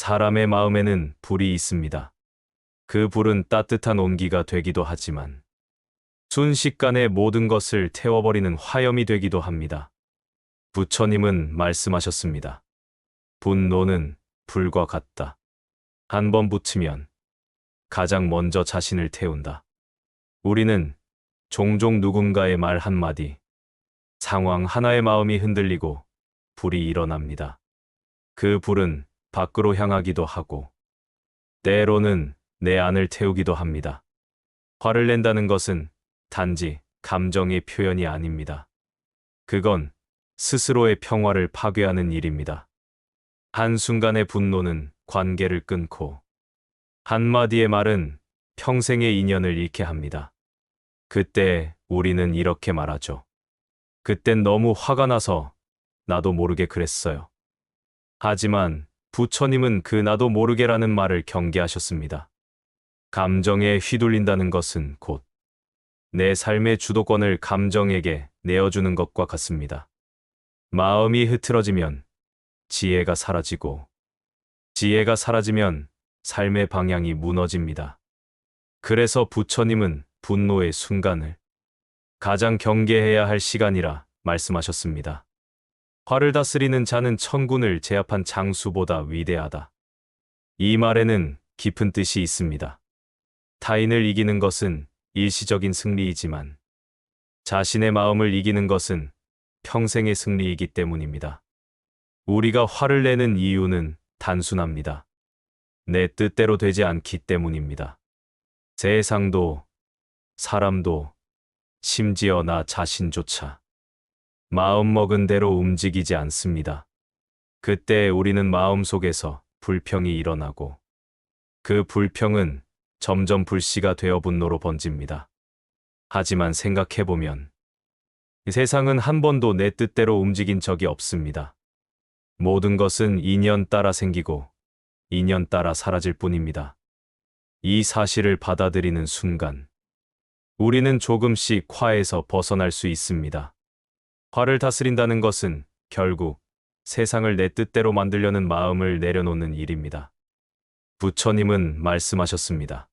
사람의 마음에는 불이 있습니다. 그 불은 따뜻한 온기가 되기도 하지만 순식간에 모든 것을 태워버리는 화염이 되기도 합니다. 부처님은 말씀하셨습니다. 분노는 불과 같다. 한 번 붙으면 가장 먼저 자신을 태운다. 우리는 종종 누군가의 말 한마디, 상황 하나의 마음이 흔들리고 불이 일어납니다. 그 불은 밖으로 향하기도 하고 때로는 내 안을 태우기도 합니다. 화를 낸다는 것은 단지 감정의 표현이 아닙니다. 그건 스스로의 평화를 파괴하는 일입니다. 한순간의 분노는 관계를 끊고 한마디의 말은 평생의 인연을 잃게 합니다. 그때 우리는 이렇게 말하죠. 그땐 너무 화가 나서 나도 모르게 그랬어요. 하지만 부처님은 그 나도 모르게라는 말을 경계하셨습니다. 감정에 휘둘린다는 것은 곧 내 삶의 주도권을 감정에게 내어주는 것과 같습니다. 마음이 흐트러지면 지혜가 사라지고 지혜가 사라지면 삶의 방향이 무너집니다. 그래서 부처님은 분노의 순간을 가장 경계해야 할 시간이라 말씀하셨습니다. 화를 다스리는 자는 천군을 제압한 장수보다 위대하다. 이 말에는 깊은 뜻이 있습니다. 타인을 이기는 것은 일시적인 승리이지만 자신의 마음을 이기는 것은 평생의 승리이기 때문입니다. 우리가 화를 내는 이유는 단순합니다. 내 뜻대로 되지 않기 때문입니다. 세상도, 사람도, 심지어 나 자신조차 마음먹은 대로 움직이지 않습니다. 그때 우리는 마음속에서 불평이 일어나고 그 불평은 점점 불씨가 되어 분노로 번집니다. 하지만 생각해보면 세상은 한 번도 내 뜻대로 움직인 적이 없습니다. 모든 것은 인연 따라 생기고 인연 따라 사라질 뿐입니다. 이 사실을 받아들이는 순간 우리는 조금씩 화에서 벗어날 수 있습니다. 화를 다스린다는 것은 결국 세상을 내 뜻대로 만들려는 마음을 내려놓는 일입니다. 부처님은 말씀하셨습니다.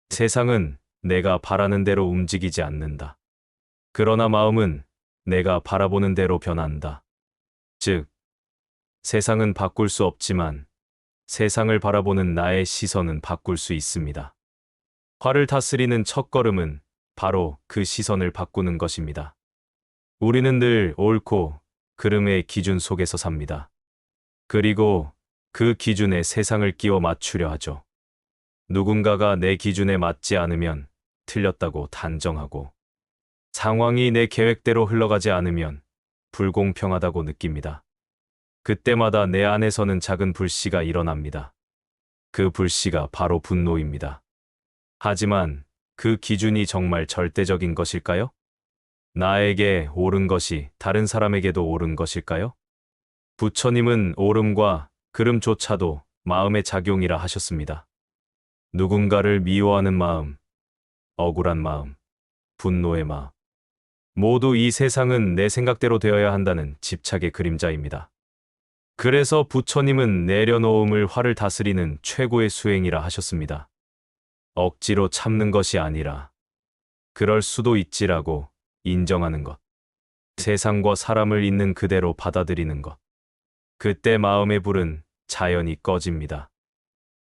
세상은 내가 바라는 대로 움직이지 않는다. 그러나 마음은 내가 바라보는 대로 변한다. 즉, 세상은 바꿀 수 없지만 세상을 바라보는 나의 시선은 바꿀 수 있습니다. 화를 다스리는 첫걸음은 바로 그 시선을 바꾸는 것입니다. 우리는 늘 옳고 그름의 기준 속에서 삽니다. 그리고 그 기준에 세상을 끼워 맞추려 하죠. 누군가가 내 기준에 맞지 않으면 틀렸다고 단정하고 상황이 내 계획대로 흘러가지 않으면 불공평하다고 느낍니다. 그때마다 내 안에서는 작은 불씨가 일어납니다. 그 불씨가 바로 분노입니다. 하지만 그 기준이 정말 절대적인 것일까요? 나에게 옳은 것이 다른 사람에게도 옳은 것일까요? 부처님은 옳음과 그름조차도 마음의 작용이라 하셨습니다. 누군가를 미워하는 마음, 억울한 마음, 분노의 마음. 모두 이 세상은 내 생각대로 되어야 한다는 집착의 그림자입니다. 그래서 부처님은 내려놓음을 화를 다스리는 최고의 수행이라 하셨습니다. 억지로 참는 것이 아니라 그럴 수도 있지라고 인정하는 것. 세상과 사람을 있는 그대로 받아들이는 것. 그때 마음의 불은 자연히 꺼집니다.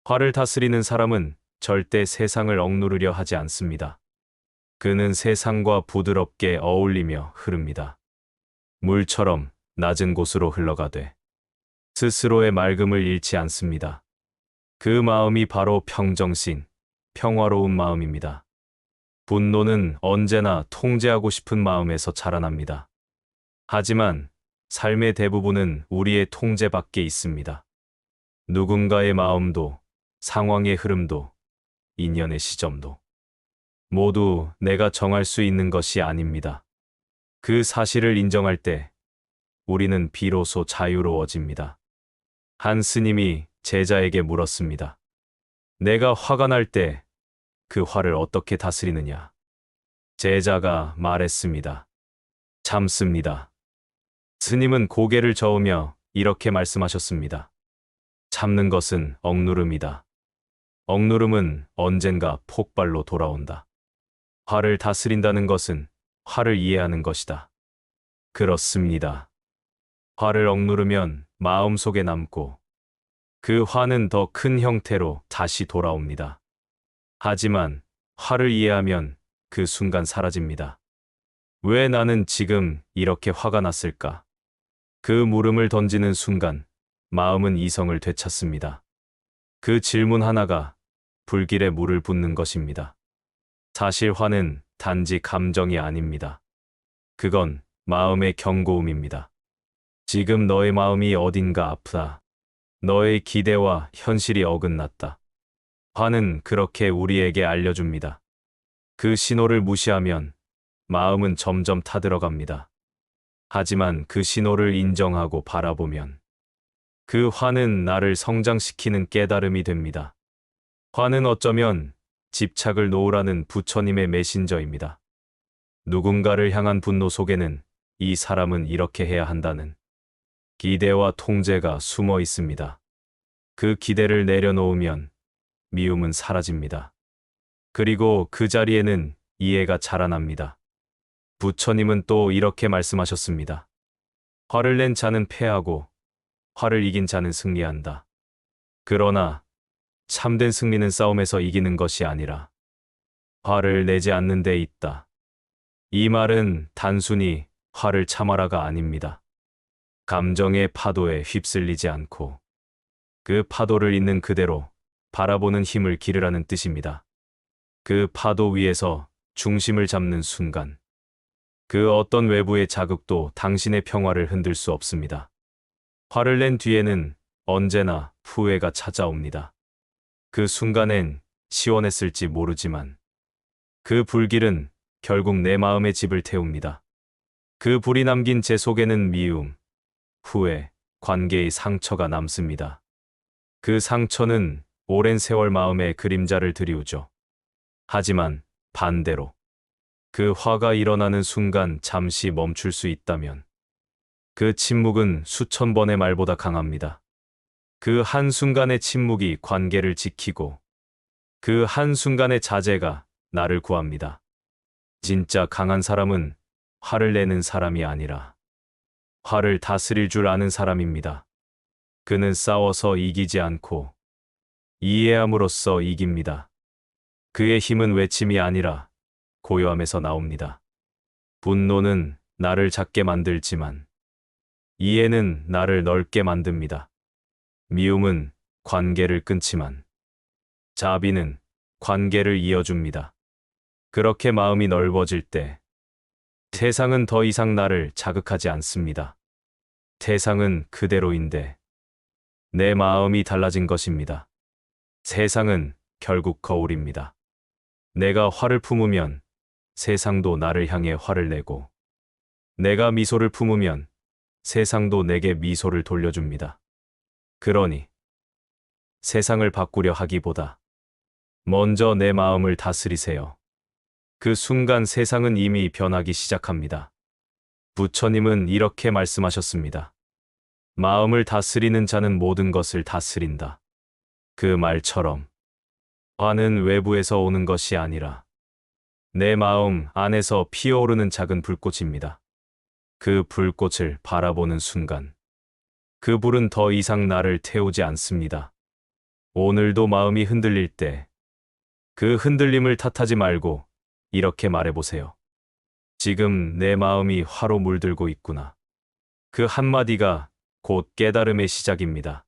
화를 다스리는 사람은 절대 세상을 억누르려 하지 않습니다. 그는 세상과 부드럽게 어울리며 흐릅니다. 물처럼 낮은 곳으로 흘러가되 스스로의 맑음을 잃지 않습니다. 그 마음이 바로 평정심, 평화로운 마음입니다. 분노는 언제나 통제하고 싶은 마음에서 자라납니다. 하지만 삶의 대부분은 우리의 통제 밖에 있습니다. 누군가의 마음도, 상황의 흐름도, 인연의 시점도 모두 내가 정할 수 있는 것이 아닙니다. 그 사실을 인정할 때 우리는 비로소 자유로워집니다. 한 스님이 제자에게 물었습니다. 내가 화가 날 때 그 화를 어떻게 다스리느냐? 제자가 말했습니다. 참습니다. 스님은 고개를 저으며 이렇게 말씀하셨습니다. 참는 것은 억누름이다. 억누름은 언젠가 폭발로 돌아온다. 화를 다스린다는 것은 화를 이해하는 것이다. 그렇습니다. 화를 억누르면 마음속에 남고 그 화는 더 큰 형태로 다시 돌아옵니다. 하지만 화를 이해하면 그 순간 사라집니다. 왜 나는 지금 이렇게 화가 났을까? 그 물음을 던지는 순간 마음은 이성을 되찾습니다. 그 질문 하나가 불길에 물을 붓는 것입니다. 사실 화는 단지 감정이 아닙니다. 그건 마음의 경고음입니다. 지금 너의 마음이 어딘가 아프다. 너의 기대와 현실이 어긋났다. 화는 그렇게 우리에게 알려줍니다. 그 신호를 무시하면 마음은 점점 타들어갑니다. 하지만 그 신호를 인정하고 바라보면 그 화는 나를 성장시키는 깨달음이 됩니다. 화는 어쩌면 집착을 놓으라는 부처님의 메신저입니다. 누군가를 향한 분노 속에는 이 사람은 이렇게 해야 한다는 기대와 통제가 숨어 있습니다. 그 기대를 내려놓으면 미움은 사라집니다. 그리고 그 자리에는 이해가 자라납니다. 부처님은 또 이렇게 말씀하셨습니다. 화를 낸 자는 패하고 화를 이긴 자는 승리한다. 그러나 참된 승리는 싸움에서 이기는 것이 아니라 화를 내지 않는 데 있다. 이 말은 단순히 화를 참아라가 아닙니다. 감정의 파도에 휩쓸리지 않고 그 파도를 있는 그대로 바라보는 힘을 기르라는 뜻입니다. 그 파도 위에서 중심을 잡는 순간 그 어떤 외부의 자극도 당신의 평화를 흔들 수 없습니다. 화를 낸 뒤에는 언제나 후회가 찾아옵니다. 그 순간엔 시원했을지 모르지만 그 불길은 결국 내 마음의 집을 태웁니다. 그 불이 남긴 제 속에는 미움, 후회, 관계의 상처가 남습니다. 그 상처는 오랜 세월 마음의 그림자를 드리우죠. 하지만 반대로 그 화가 일어나는 순간 잠시 멈출 수 있다면 그 침묵은 수천 번의 말보다 강합니다. 그 한순간의 침묵이 관계를 지키고 그 한순간의 자제가 나를 구합니다. 진짜 강한 사람은 화를 내는 사람이 아니라 화를 다스릴 줄 아는 사람입니다. 그는 싸워서 이기지 않고 이해함으로써 이깁니다. 그의 힘은 외침이 아니라 고요함에서 나옵니다. 분노는 나를 작게 만들지만 이해는 나를 넓게 만듭니다. 미움은 관계를 끊지만 자비는 관계를 이어줍니다. 그렇게 마음이 넓어질 때 세상은 더 이상 나를 자극하지 않습니다. 세상은 그대로인데 내 마음이 달라진 것입니다. 세상은 결국 거울입니다. 내가 화를 품으면 세상도 나를 향해 화를 내고 내가 미소를 품으면 세상도 내게 미소를 돌려줍니다. 그러니 세상을 바꾸려 하기보다 먼저 내 마음을 다스리세요. 그 순간 세상은 이미 변하기 시작합니다. 부처님은 이렇게 말씀하셨습니다. 마음을 다스리는 자는 모든 것을 다스린다. 그 말처럼 화는 외부에서 오는 것이 아니라 내 마음 안에서 피어오르는 작은 불꽃입니다. 그 불꽃을 바라보는 순간 그 불은 더 이상 나를 태우지 않습니다. 오늘도 마음이 흔들릴 때 그 흔들림을 탓하지 말고 이렇게 말해보세요. 지금 내 마음이 화로 물들고 있구나. 그 한마디가 곧 깨달음의 시작입니다.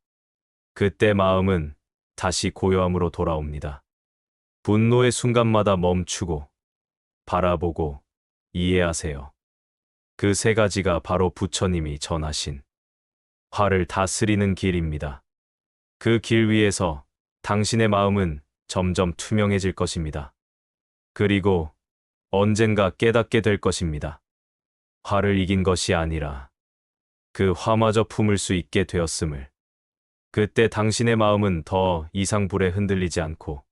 그때 마음은 다시 고요함으로 돌아옵니다. 분노의 순간마다 멈추고 바라보고 이해하세요. 그 세 가지가 바로 부처님이 전하신 화를 다스리는 길입니다. 그 길 위에서 당신의 마음은 점점 투명해질 것입니다. 그리고 언젠가 깨닫게 될 것입니다. 화를 이긴 것이 아니라 그 화마저 품을 수 있게 되었음을. 그때 당신의 마음은 더 이상 불에 흔들리지 않고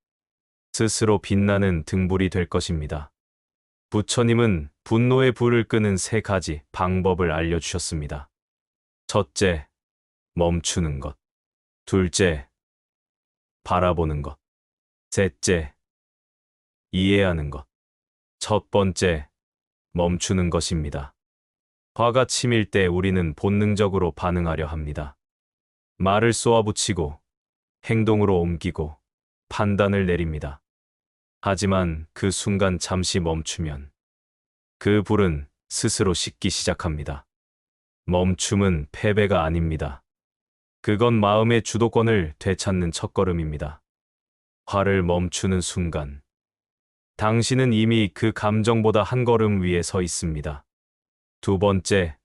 스스로 빛나는 등불이 될 것입니다. 부처님은 분노의 불을 끄는 세 가지 방법을 알려주셨습니다. 첫째, 멈추는 것. 둘째, 바라보는 것. 셋째, 이해하는 것. 첫 번째, 멈추는 것입니다. 화가 치밀 때 우리는 본능적으로 반응하려 합니다. 말을 쏘아붙이고, 행동으로 옮기고, 판단을 내립니다. 하지만 그 순간 잠시 멈추면 그 불은 스스로 식기 시작합니다. 멈춤은 패배가 아닙니다. 그건 마음의 주도권을 되찾는 첫걸음입니다. 화를 멈추는 순간, 당신은 이미 그 감정보다 한 걸음 위에 서 있습니다. 두 번째,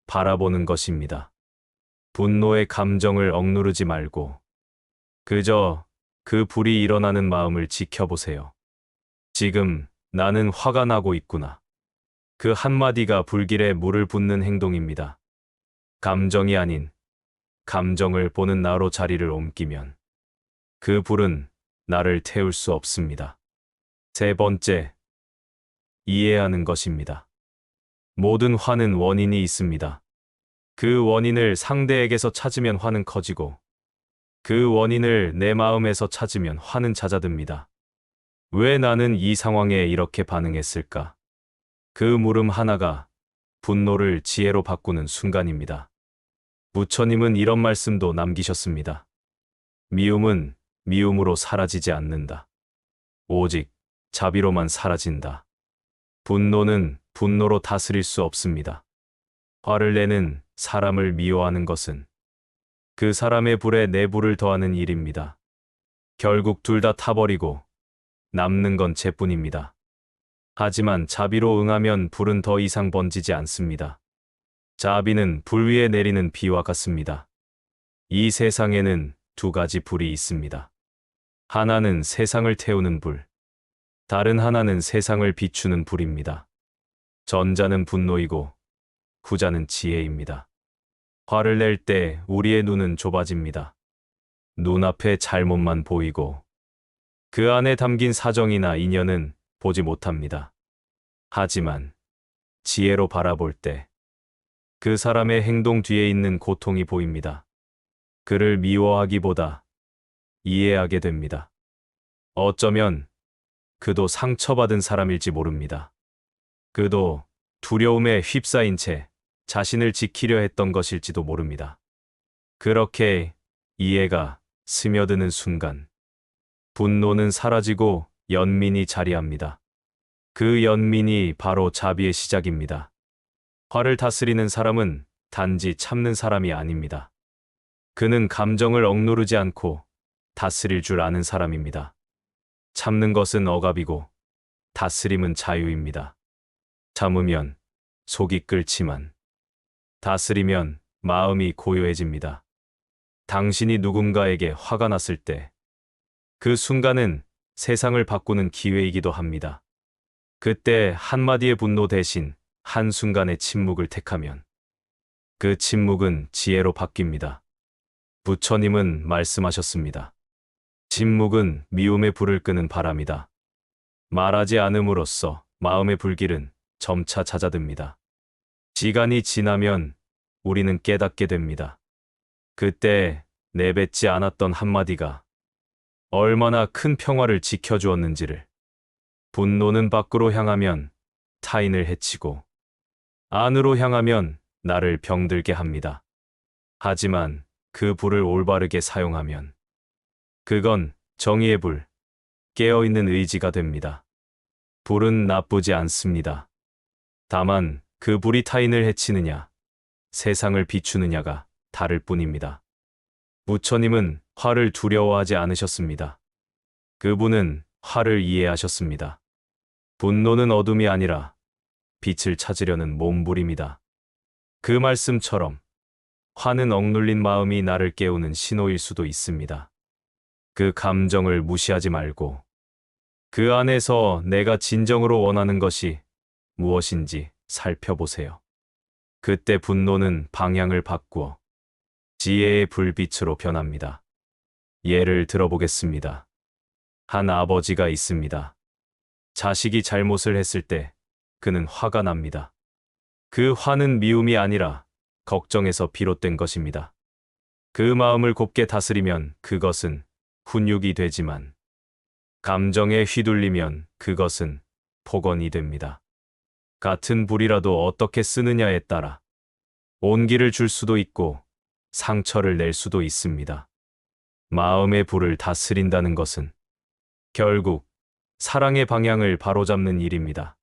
바라보는 것입니다. 분노의 감정을 억누르지 말고, 그저 그 불이 일어나는 마음을 지켜보세요. 지금 나는 화가 나고 있구나. 그 한마디가 불길에 물을 붓는 행동입니다. 감정이 아닌 감정을 보는 나로 자리를 옮기면 그 불은 나를 태울 수 없습니다. 세 번째, 이해하는 것입니다. 모든 화는 원인이 있습니다. 그 원인을 상대에게서 찾으면 화는 커지고, 그 원인을 내 마음에서 찾으면 화는 잦아듭니다. 왜 나는 이 상황에 이렇게 반응했을까? 그 물음 하나가 분노를 지혜로 바꾸는 순간입니다. 부처님은 이런 말씀도 남기셨습니다. 미움은 미움으로 사라지지 않는다. 오직 자비로만 사라진다. 분노는 분노로 다스릴 수 없습니다. 화를 내는 사람을 미워하는 것은 그 사람의 불에 내 불을 더하는 일입니다. 결국 둘 다 타버리고 남는 건 재뿐입니다. 하지만 자비로 응하면 불은 더 이상 번지지 않습니다. 자비는 불 위에 내리는 비와 같습니다. 이 세상에는 두 가지 불이 있습니다. 하나는 세상을 태우는 불, 다른 하나는 세상을 비추는 불입니다. 전자는 분노이고 후자는 지혜입니다. 화를 낼 때 우리의 눈은 좁아집니다. 눈앞에 잘못만 보이고 그 안에 담긴 사정이나 인연은 보지 못합니다. 하지만 지혜로 바라볼 때 그 사람의 행동 뒤에 있는 고통이 보입니다. 그를 미워하기보다 이해하게 됩니다. 어쩌면 그도 상처받은 사람일지 모릅니다. 그도 두려움에 휩싸인 채 자신을 지키려 했던 것일지도 모릅니다. 그렇게 이해가 스며드는 순간 분노는 사라지고 연민이 자리합니다. 그 연민이 바로 자비의 시작입니다. 화를 다스리는 사람은 단지 참는 사람이 아닙니다. 그는 감정을 억누르지 않고 다스릴 줄 아는 사람입니다. 참는 것은 억압이고 다스림은 자유입니다. 참으면 속이 끓지만 다스리면 마음이 고요해집니다. 당신이 누군가에게 화가 났을 때 그 순간은 세상을 바꾸는 기회이기도 합니다. 그때 한마디의 분노 대신 한순간의 침묵을 택하면 그 침묵은 지혜로 바뀝니다. 부처님은 말씀하셨습니다. 침묵은 미움의 불을 끄는 바람이다. 말하지 않음으로써 마음의 불길은 점차 잦아듭니다. 시간이 지나면 우리는 깨닫게 됩니다. 그때 내뱉지 않았던 한마디가 얼마나 큰 평화를 지켜주었는지를. 분노는 밖으로 향하면 타인을 해치고 안으로 향하면 나를 병들게 합니다. 하지만 그 불을 올바르게 사용하면 그건 정의의 불, 깨어있는 의지가 됩니다. 불은 나쁘지 않습니다. 다만 그 불이 타인을 해치느냐, 세상을 비추느냐가 다를 뿐입니다. 부처님은 화를 두려워하지 않으셨습니다. 그분은 화를 이해하셨습니다. 분노는 어둠이 아니라 빛을 찾으려는 몸부림이다. 그 말씀처럼 화는 억눌린 마음이 나를 깨우는 신호일 수도 있습니다. 그 감정을 무시하지 말고 그 안에서 내가 진정으로 원하는 것이 무엇인지 살펴보세요. 그때 분노는 방향을 바꾸어 지혜의 불빛으로 변합니다. 예를 들어보겠습니다. 한 아버지가 있습니다. 자식이 잘못을 했을 때 그는 화가 납니다. 그 화는 미움이 아니라 걱정에서 비롯된 것입니다. 그 마음을 곱게 다스리면 그것은 훈육이 되지만 감정에 휘둘리면 그것은 폭언이 됩니다. 같은 불이라도 어떻게 쓰느냐에 따라 온기를 줄 수도 있고 상처를 낼 수도 있습니다. 마음의 불을 다스린다는 것은 결국 사랑의 방향을 바로잡는 일입니다.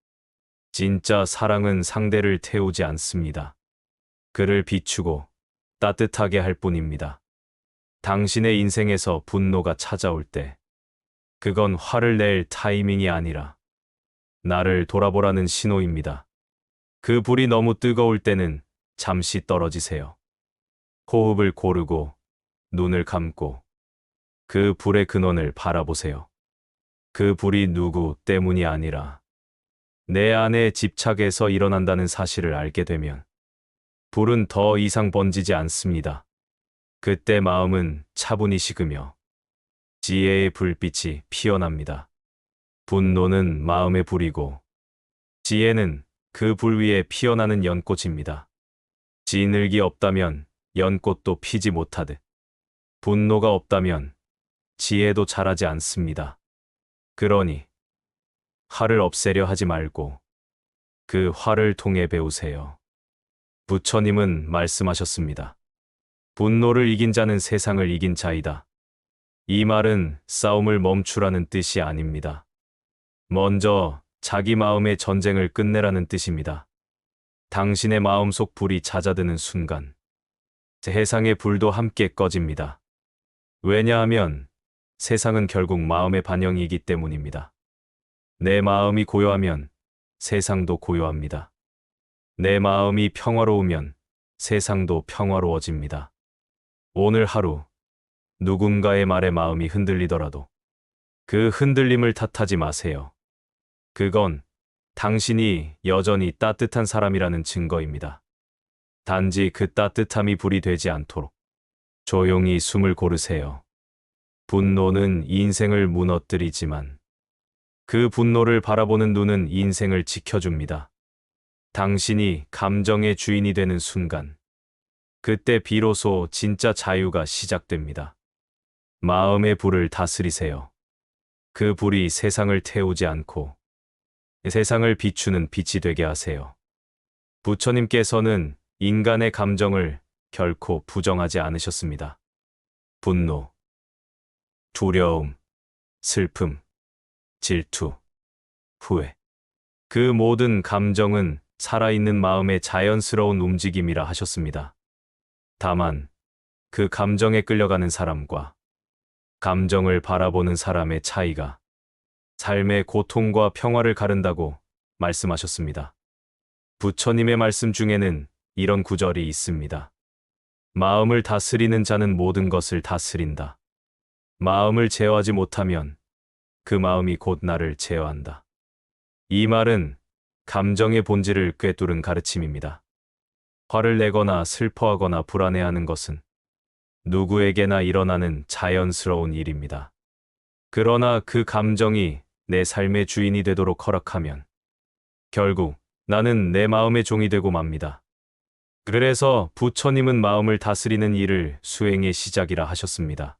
진짜 사랑은 상대를 태우지 않습니다. 그를 비추고 따뜻하게 할 뿐입니다. 당신의 인생에서 분노가 찾아올 때 그건 화를 낼 타이밍이 아니라 나를 돌아보라는 신호입니다. 그 불이 너무 뜨거울 때는 잠시 떨어지세요. 호흡을 고르고 눈을 감고 그 불의 근원을 바라보세요. 그 불이 누구 때문이 아니라 내 안에 집착해서 일어난다는 사실을 알게 되면 불은 더 이상 번지지 않습니다. 그때 마음은 차분히 식으며 지혜의 불빛이 피어납니다. 분노는 마음의 불이고 지혜는 그 불 위에 피어나는 연꽃입니다. 진흙이 없다면 연꽃도 피지 못하듯 분노가 없다면 지혜도 자라지 않습니다. 그러니 화를 없애려 하지 말고 그 화를 통해 배우세요. 부처님은 말씀하셨습니다. 분노를 이긴 자는 세상을 이긴 자이다. 이 말은 싸움을 멈추라는 뜻이 아닙니다. 먼저 자기 마음의 전쟁을 끝내라는 뜻입니다. 당신의 마음속 불이 잦아드는 순간 세상의 불도 함께 꺼집니다. 왜냐하면 세상은 결국 마음의 반영이기 때문입니다. 내 마음이 고요하면 세상도 고요합니다. 내 마음이 평화로우면 세상도 평화로워집니다. 오늘 하루 누군가의 말에 마음이 흔들리더라도 그 흔들림을 탓하지 마세요. 그건 당신이 여전히 따뜻한 사람이라는 증거입니다. 단지 그 따뜻함이 불이 되지 않도록 조용히 숨을 고르세요. 분노는 인생을 무너뜨리지만 그 분노를 바라보는 눈은 인생을 지켜줍니다. 당신이 감정의 주인이 되는 순간, 그때 비로소 진짜 자유가 시작됩니다. 마음의 불을 다스리세요. 그 불이 세상을 태우지 않고 세상을 비추는 빛이 되게 하세요. 부처님께서는 인간의 감정을 결코 부정하지 않으셨습니다. 분노, 두려움, 슬픔, 질투, 후회. 그 모든 감정은 살아있는 마음의 자연스러운 움직임이라 하셨습니다. 다만 그 감정에 끌려가는 사람과 감정을 바라보는 사람의 차이가 삶의 고통과 평화를 가른다고 말씀하셨습니다. 부처님의 말씀 중에는 이런 구절이 있습니다. 마음을 다스리는 자는 모든 것을 다스린다. 마음을 제어하지 못하면 그 마음이 곧 나를 제어한다. 이 말은 감정의 본질을 꿰뚫은 가르침입니다. 화를 내거나 슬퍼하거나 불안해하는 것은 누구에게나 일어나는 자연스러운 일입니다. 그러나 그 감정이 내 삶의 주인이 되도록 허락하면 결국 나는 내 마음의 종이 되고 맙니다. 그래서 부처님은 마음을 다스리는 일을 수행의 시작이라 하셨습니다.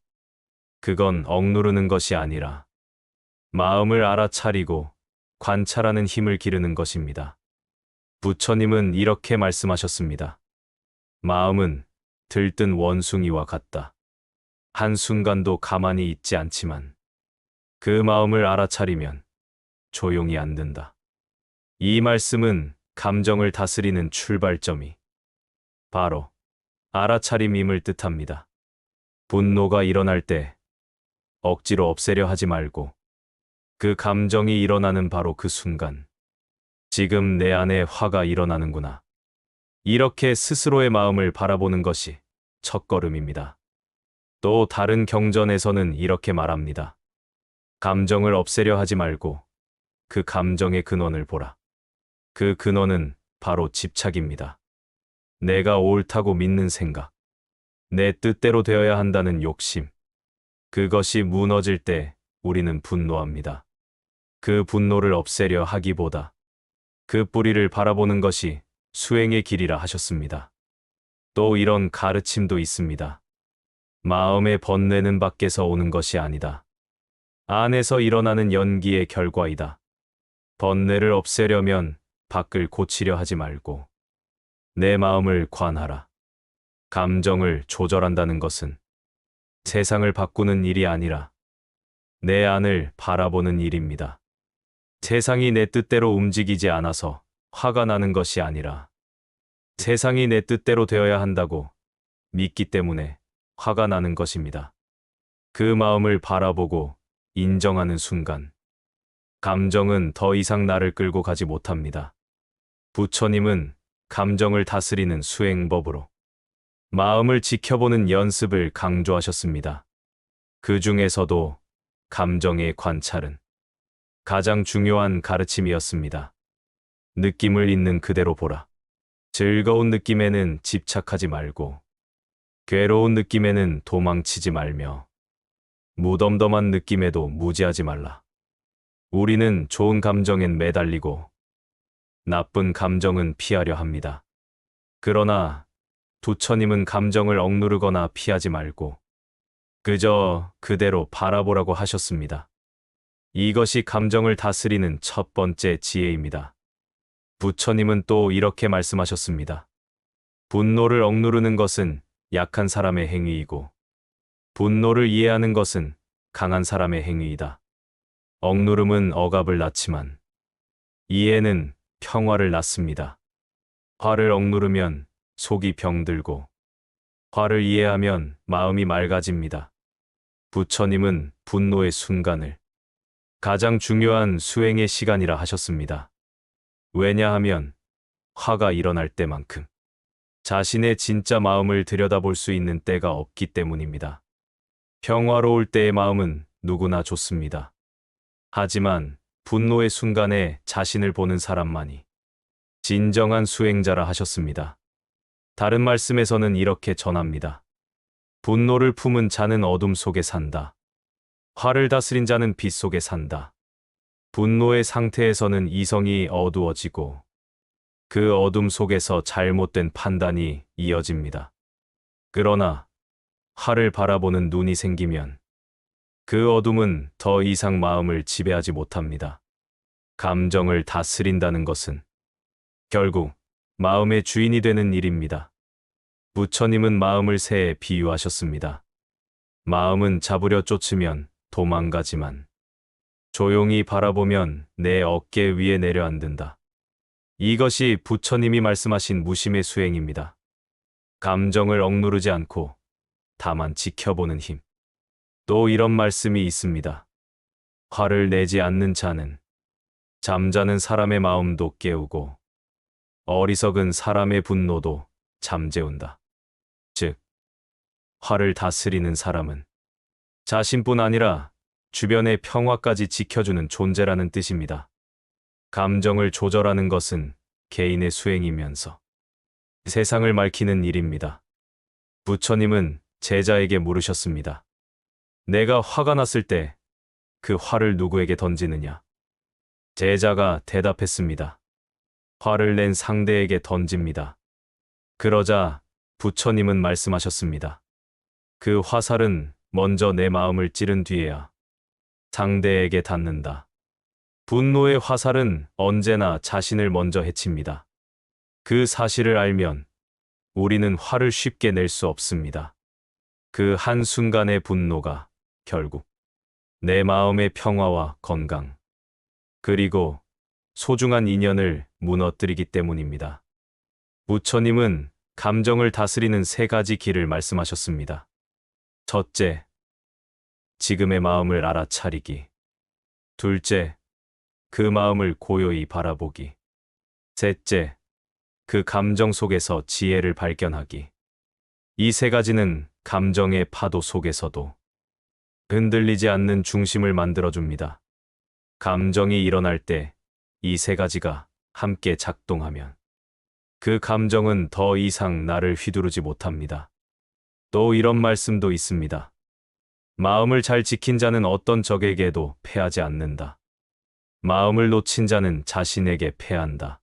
그건 억누르는 것이 아니라 마음을 알아차리고 관찰하는 힘을 기르는 것입니다. 부처님은 이렇게 말씀하셨습니다. 마음은 들뜬 원숭이와 같다. 한순간도 가만히 있지 않지만 그 마음을 알아차리면 조용히 앉는다. 이 말씀은 감정을 다스리는 출발점이 바로 알아차림임을 뜻합니다. 분노가 일어날 때 억지로 없애려 하지 말고 그 감정이 일어나는 바로 그 순간 지금 내 안에 화가 일어나는구나. 이렇게 스스로의 마음을 바라보는 것이 첫걸음입니다. 또 다른 경전에서는 이렇게 말합니다. 감정을 없애려 하지 말고 그 감정의 근원을 보라. 그 근원은 바로 집착입니다. 내가 옳다고 믿는 생각, 내 뜻대로 되어야 한다는 욕심. 그것이 무너질 때 우리는 분노합니다. 그 분노를 없애려 하기보다 그 뿌리를 바라보는 것이 수행의 길이라 하셨습니다. 또 이런 가르침도 있습니다. 마음의 번뇌는 밖에서 오는 것이 아니다. 안에서 일어나는 연기의 결과이다. 번뇌를 없애려면 밖을 고치려 하지 말고 내 마음을 관하라. 감정을 조절한다는 것은 세상을 바꾸는 일이 아니라 내 안을 바라보는 일입니다. 세상이 내 뜻대로 움직이지 않아서 화가 나는 것이 아니라 세상이 내 뜻대로 되어야 한다고 믿기 때문에 화가 나는 것입니다. 그 마음을 바라보고 인정하는 순간 감정은 더 이상 나를 끌고 가지 못합니다. 부처님은 감정을 다스리는 수행법으로 마음을 지켜보는 연습을 강조하셨습니다. 그 중에서도 감정의 관찰은 가장 중요한 가르침이었습니다. 느낌을 있는 그대로 보라. 즐거운 느낌에는 집착하지 말고 괴로운 느낌에는 도망치지 말며 무덤덤한 느낌에도 무지하지 말라. 우리는 좋은 감정엔 매달리고 나쁜 감정은 피하려 합니다. 그러나 부처님은 감정을 억누르거나 피하지 말고 그저 그대로 바라보라고 하셨습니다. 이것이 감정을 다스리는 첫 번째 지혜입니다. 부처님은 또 이렇게 말씀하셨습니다. 분노를 억누르는 것은 약한 사람의 행위이고 분노를 이해하는 것은 강한 사람의 행위이다. 억누름은 억압을 낳지만 이해는 평화를 낳습니다. 화를 억누르면 속이 병들고 화를 이해하면 마음이 맑아집니다. 부처님은 분노의 순간을 가장 중요한 수행의 시간이라 하셨습니다. 왜냐하면 화가 일어날 때만큼 자신의 진짜 마음을 들여다볼 수 있는 때가 없기 때문입니다. 평화로울 때의 마음은 누구나 좋습니다. 하지만 분노의 순간에 자신을 보는 사람만이 진정한 수행자라 하셨습니다. 다른 말씀에서는 이렇게 전합니다. 분노를 품은 자는 어둠 속에 산다. 화를 다스린 자는 빛 속에 산다. 분노의 상태에서는 이성이 어두워지고 그 어둠 속에서 잘못된 판단이 이어집니다. 그러나 화를 바라보는 눈이 생기면 그 어둠은 더 이상 마음을 지배하지 못합니다. 감정을 다스린다는 것은 결국 마음의 주인이 되는 일입니다. 부처님은 마음을 새에 비유하셨습니다. 마음은 잡으려 쫓으면 도망가지만 조용히 바라보면 내 어깨 위에 내려앉는다. 이것이 부처님이 말씀하신 무심의 수행입니다. 감정을 억누르지 않고 다만 지켜보는 힘. 또 이런 말씀이 있습니다. 화를 내지 않는 자는 잠자는 사람의 마음도 깨우고 어리석은 사람의 분노도 잠재운다. 즉, 화를 다스리는 사람은 자신뿐 아니라 주변의 평화까지 지켜주는 존재라는 뜻입니다. 감정을 조절하는 것은 개인의 수행이면서 세상을 밝히는 일입니다. 부처님은 제자에게 물으셨습니다. 내가 화가 났을 때 그 화를 누구에게 던지느냐? 제자가 대답했습니다. 화를 낸 상대에게 던집니다. 그러자 부처님은 말씀하셨습니다. 그 화살은 먼저 내 마음을 찌른 뒤에야 상대에게 닿는다. 분노의 화살은 언제나 자신을 먼저 해칩니다. 그 사실을 알면 우리는 화를 쉽게 낼 수 없습니다. 그 한순간의 분노가 결국 내 마음의 평화와 건강, 그리고 소중한 인연을 무너뜨리기 때문입니다. 부처님은 감정을 다스리는 3가지 길을 말씀하셨습니다. 첫째, 지금의 마음을 알아차리기. 둘째, 그 마음을 고요히 바라보기. 셋째, 그 감정 속에서 지혜를 발견하기. 이 3가지는 감정의 파도 속에서도 흔들리지 않는 중심을 만들어줍니다. 감정이 일어날 때 이 3가지가 함께 작동하면 그 감정은 더 이상 나를 휘두르지 못합니다. 또 이런 말씀도 있습니다. 마음을 잘 지킨 자는 어떤 적에게도 패하지 않는다. 마음을 놓친 자는 자신에게 패한다.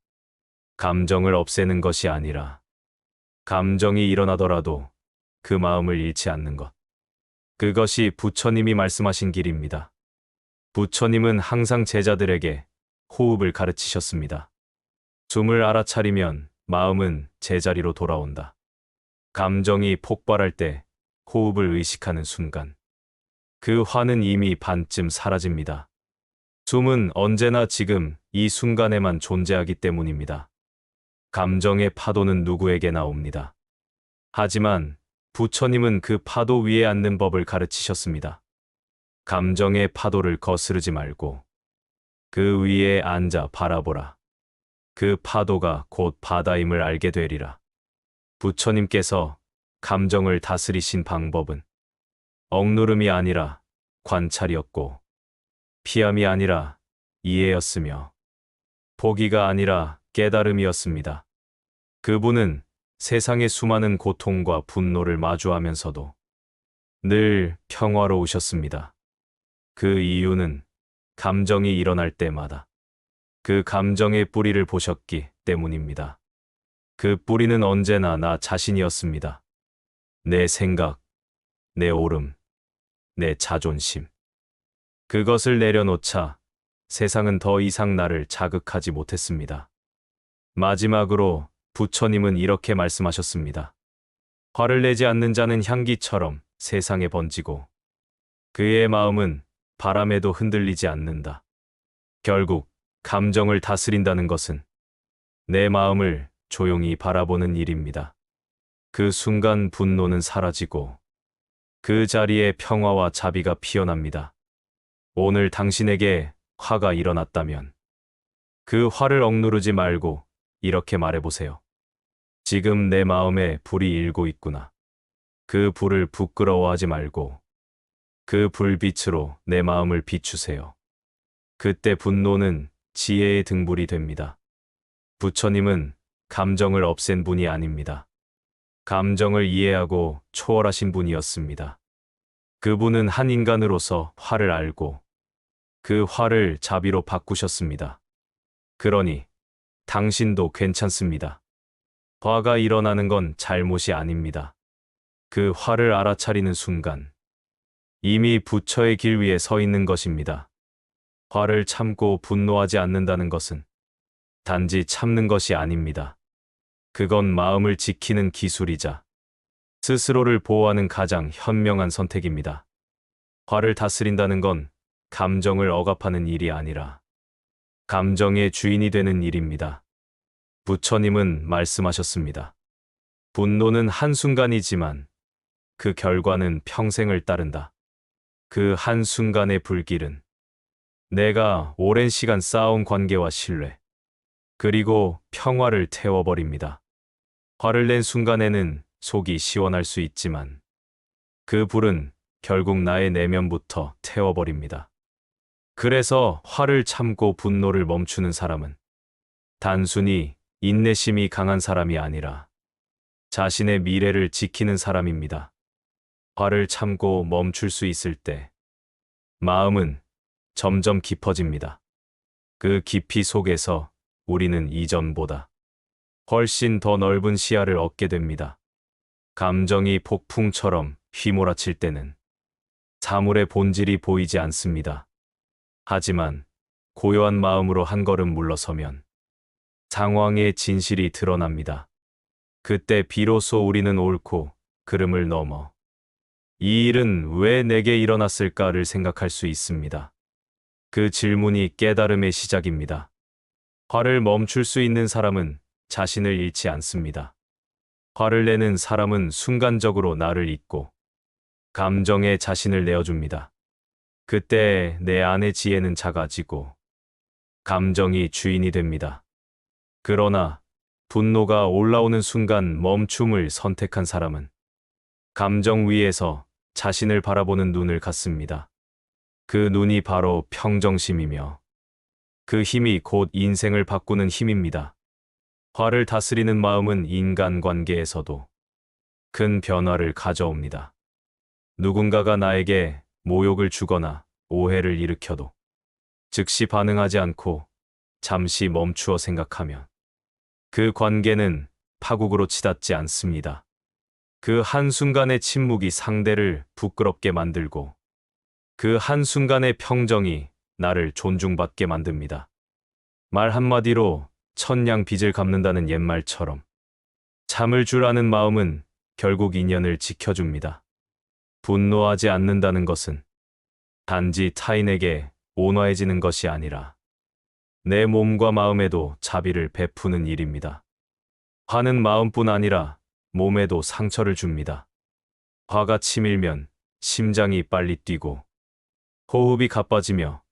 감정을 없애는 것이 아니라 감정이 일어나더라도 그 마음을 잃지 않는 것. 그것이 부처님이 말씀하신 길입니다. 부처님은 항상 제자들에게 호흡을 가르치셨습니다. 숨을 알아차리면 마음은 제자리로 돌아온다. 감정이 폭발할 때 호흡을 의식하는 순간 그 화는 이미 반쯤 사라집니다. 숨은 언제나 지금 이 순간에만 존재하기 때문입니다. 감정의 파도는 누구에게나 옵니다. 하지만 부처님은 그 파도 위에 앉는 법을 가르치셨습니다. 감정의 파도를 거스르지 말고 그 위에 앉아 바라보라. 그 파도가 곧 바다임을 알게 되리라. 부처님께서 감정을 다스리신 방법은 억누름이 아니라 관찰이었고, 피함이 아니라 이해였으며, 포기가 아니라 깨달음이었습니다. 그분은 세상의 수많은 고통과 분노를 마주하면서도 늘 평화로우셨습니다. 그 이유는 감정이 일어날 때마다 그 감정의 뿌리를 보셨기 때문입니다. 그 뿌리는 언제나 나 자신이었습니다. 내 생각, 내 옳음, 내 자존심. 그것을 내려놓자 세상은 더 이상 나를 자극하지 못했습니다. 마지막으로 부처님은 이렇게 말씀하셨습니다. 화를 내지 않는 자는 향기처럼 세상에 번지고 그의 마음은 바람에도 흔들리지 않는다. 결국 감정을 다스린다는 것은 내 마음을 조용히 바라보는 일입니다. 그 순간 분노는 사라지고 그 자리에 평화와 자비가 피어납니다. 오늘 당신에게 화가 일어났다면 그 화를 억누르지 말고 이렇게 말해보세요. 지금 내 마음에 불이 일고 있구나. 그 불을 부끄러워하지 말고 그 불빛으로 내 마음을 비추세요. 그때 분노는 지혜의 등불이 됩니다. 부처님은 감정을 없앤 분이 아닙니다. 감정을 이해하고 초월하신 분이었습니다. 그분은 한 인간으로서 화를 알고 그 화를 자비로 바꾸셨습니다. 그러니 당신도 괜찮습니다. 화가 일어나는 건 잘못이 아닙니다. 그 화를 알아차리는 순간 이미 부처의 길 위에 서 있는 것입니다. 화를 참고 분노하지 않는다는 것은 단지 참는 것이 아닙니다. 그건 마음을 지키는 기술이자 스스로를 보호하는 가장 현명한 선택입니다. 화를 다스린다는 건 감정을 억압하는 일이 아니라 감정의 주인이 되는 일입니다. 부처님은 말씀하셨습니다. 분노는 한순간이지만 그 결과는 평생을 따른다. 그 한순간의 불길은 내가 오랜 시간 쌓아온 관계와 신뢰, 그리고 평화를 태워버립니다. 화를 낸 순간에는 속이 시원할 수 있지만 그 불은 결국 나의 내면부터 태워버립니다. 그래서 화를 참고 분노를 멈추는 사람은 단순히 인내심이 강한 사람이 아니라 자신의 미래를 지키는 사람입니다. 화를 참고 멈출 수 있을 때 마음은 점점 깊어집니다. 그 깊이 속에서 우리는 이전보다 훨씬 더 넓은 시야를 얻게 됩니다. 감정이 폭풍처럼 휘몰아칠 때는 사물의 본질이 보이지 않습니다. 하지만 고요한 마음으로 한 걸음 물러서면 상황의 진실이 드러납니다. 그때 비로소 우리는 옳고 그름을 넘어 이 일은 왜 내게 일어났을까를 생각할 수 있습니다. 그 질문이 깨달음의 시작입니다. 화를 멈출 수 있는 사람은 자신을 잃지 않습니다. 화를 내는 사람은 순간적으로 나를 잊고 감정에 자신을 내어줍니다. 그때 내 안의 지혜는 작아지고 감정이 주인이 됩니다. 그러나 분노가 올라오는 순간 멈춤을 선택한 사람은 감정 위에서 자신을 바라보는 눈을 갖습니다. 그 눈이 바로 평정심이며 그 힘이 곧 인생을 바꾸는 힘입니다. 화를 다스리는 마음은 인간관계에서도 큰 변화를 가져옵니다. 누군가가 나에게 모욕을 주거나 오해를 일으켜도 즉시 반응하지 않고 잠시 멈추어 생각하면 그 관계는 파국으로 치닫지 않습니다. 그 한순간의 침묵이 상대를 부끄럽게 만들고 그 한순간의 평정이 나를 존중받게 만듭니다. 말 한마디로 천냥 빚을 갚는다는 옛말처럼 참을 줄 아는 마음은 결국 인연을 지켜줍니다. 분노하지 않는다는 것은 단지 타인에게 온화해지는 것이 아니라 내 몸과 마음에도 자비를 베푸는 일입니다. 화는 마음뿐 아니라 몸에도 상처를 줍니다. 화가 치밀면 심장이 빨리 뛰고 호흡이 가빠지며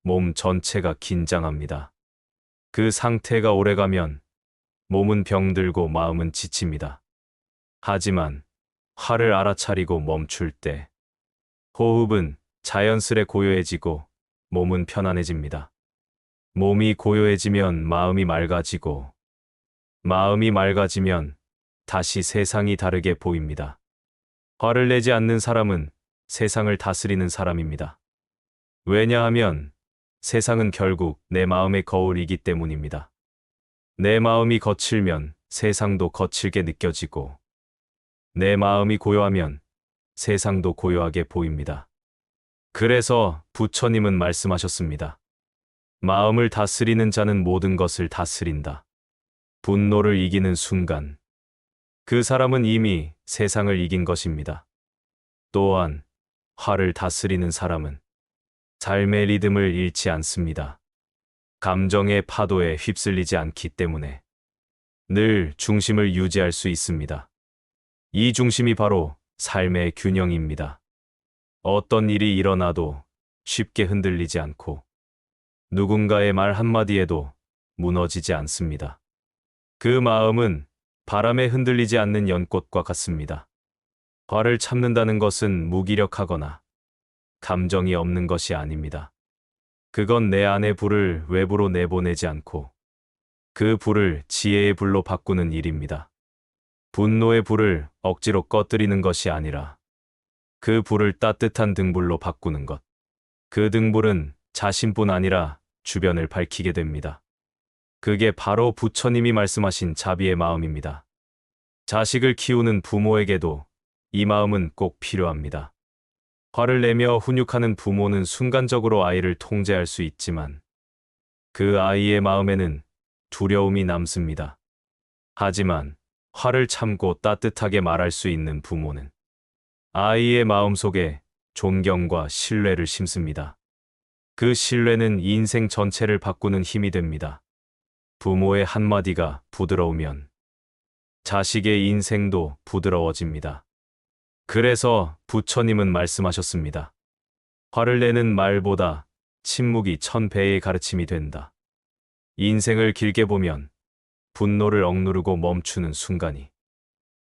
몸 전체가 긴장합니다. 그 상태가 오래가면 몸은 병들고 마음은 지칩니다. 하지만 화를 알아차리고 멈출 때 호흡은 자연스레 고요해지고 몸은 편안해집니다. 몸이 고요해지면 마음이 맑아지고 마음이 맑아지면 다시 세상이 다르게 보입니다. 화를 내지 않는 사람은 세상을 다스리는 사람입니다. 왜냐하면 세상은 결국 내 마음의 거울이기 때문입니다. 내 마음이 거칠면 세상도 거칠게 느껴지고 내 마음이 고요하면 세상도 고요하게 보입니다. 그래서 부처님은 말씀하셨습니다. 마음을 다스리는 자는 모든 것을 다스린다. 분노를 이기는 순간 그 사람은 이미 세상을 이긴 것입니다. 또한 화를 다스리는 사람은 삶의 리듬을 잃지 않습니다. 감정의 파도에 휩쓸리지 않기 때문에 늘 중심을 유지할 수 있습니다. 이 중심이 바로 삶의 균형입니다. 어떤 일이 일어나도 쉽게 흔들리지 않고 누군가의 말 한마디에도 무너지지 않습니다. 그 마음은 바람에 흔들리지 않는 연꽃과 같습니다. 화를 참는다는 것은 무기력하거나 감정이 없는 것이 아닙니다. 그건 내 안의 불을 외부로 내보내지 않고 그 불을 지혜의 불로 바꾸는 일입니다. 분노의 불을 억지로 꺼뜨리는 것이 아니라 그 불을 따뜻한 등불로 바꾸는 것. 그 등불은 자신뿐 아니라 주변을 밝히게 됩니다. 그게 바로 부처님이 말씀하신 자비의 마음입니다. 자식을 키우는 부모에게도 이 마음은 꼭 필요합니다. 화를 내며 훈육하는 부모는 순간적으로 아이를 통제할 수 있지만 그 아이의 마음에는 두려움이 남습니다. 하지만 화를 참고 따뜻하게 말할 수 있는 부모는 아이의 마음속에 존경과 신뢰를 심습니다. 그 신뢰는 인생 전체를 바꾸는 힘이 됩니다. 부모의 한마디가 부드러우면 자식의 인생도 부드러워집니다. 그래서 부처님은 말씀하셨습니다. 화를 내는 말보다 침묵이 1000배의 가르침이 된다. 인생을 길게 보면 분노를 억누르고 멈추는 순간이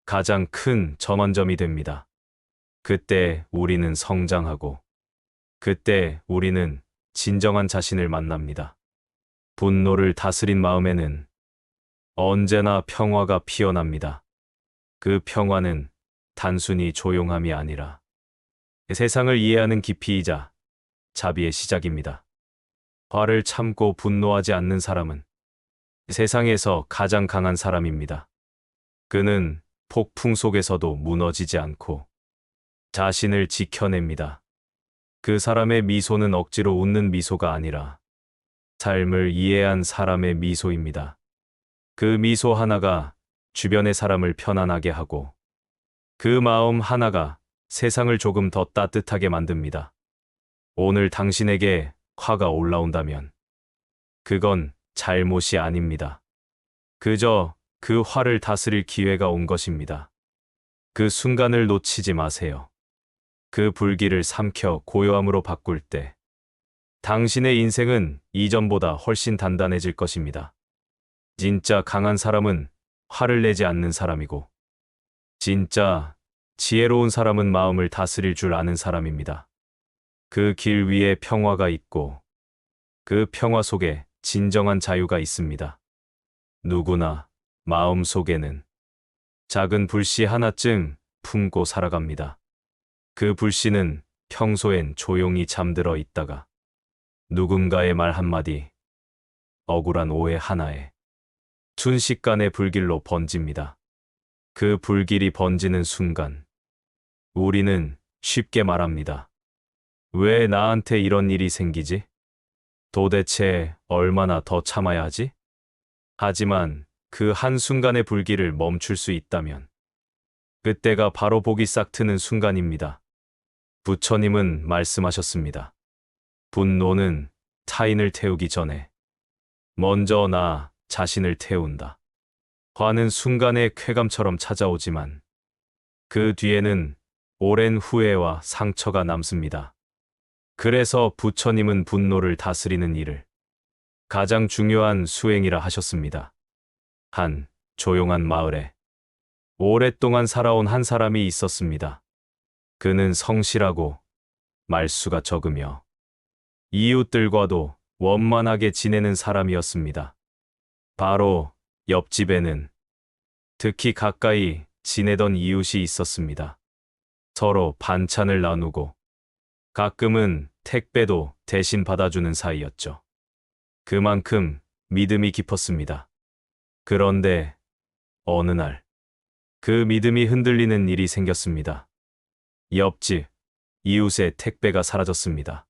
가장 큰 전환점이 됩니다. 그때 우리는 성장하고 그때 우리는 진정한 자신을 만납니다. 분노를 다스린 마음에는 언제나 평화가 피어납니다. 그 평화는 단순히 조용함이 아니라 세상을 이해하는 깊이이자 자비의 시작입니다. 화를 참고 분노하지 않는 사람은 세상에서 가장 강한 사람입니다. 그는 폭풍 속에서도 무너지지 않고 자신을 지켜냅니다. 그 사람의 미소는 억지로 웃는 미소가 아니라 삶을 이해한 사람의 미소입니다. 그 미소 하나가 주변의 사람을 편안하게 하고 그 마음 하나가 세상을 조금 더 따뜻하게 만듭니다. 오늘 당신에게 화가 올라온다면 그건 잘못이 아닙니다. 그저 그 화를 다스릴 기회가 온 것입니다. 그 순간을 놓치지 마세요. 그 불길을 삼켜 고요함으로 바꿀 때 당신의 인생은 이전보다 훨씬 단단해질 것입니다. 진짜 강한 사람은 화를 내지 않는 사람이고 진짜 지혜로운 사람은 마음을 다스릴 줄 아는 사람입니다. 그 길 위에 평화가 있고 그 평화 속에 진정한 자유가 있습니다. 누구나 마음 속에는 작은 불씨 하나쯤 품고 살아갑니다. 그 불씨는 평소엔 조용히 잠들어 있다가 누군가의 말 한마디, 억울한 오해 하나에 순식간에 불길로 번집니다. 그 불길이 번지는 순간 우리는 쉽게 말합니다. 왜 나한테 이런 일이 생기지? 도대체 얼마나 더 참아야 하지? 하지만 그 한순간의 불길을 멈출 수 있다면 그때가 바로 복이 싹 트는 순간입니다. 부처님은 말씀하셨습니다. 분노는 타인을 태우기 전에 먼저 나 자신을 태운다. 화는 순간의 쾌감처럼 찾아오지만 그 뒤에는 오랜 후회와 상처가 남습니다. 그래서 부처님은 분노를 다스리는 일을 가장 중요한 수행이라 하셨습니다. 한 조용한 마을에 오랫동안 살아온 한 사람이 있었습니다. 그는 성실하고 말수가 적으며 이웃들과도 원만하게 지내는 사람이었습니다. 바로 옆집에는 특히 가까이 지내던 이웃이 있었습니다. 서로 반찬을 나누고 가끔은 택배도 대신 받아주는 사이였죠. 그만큼 믿음이 깊었습니다. 그런데 어느 날 그 믿음이 흔들리는 일이 생겼습니다. 옆집 이웃의 택배가 사라졌습니다.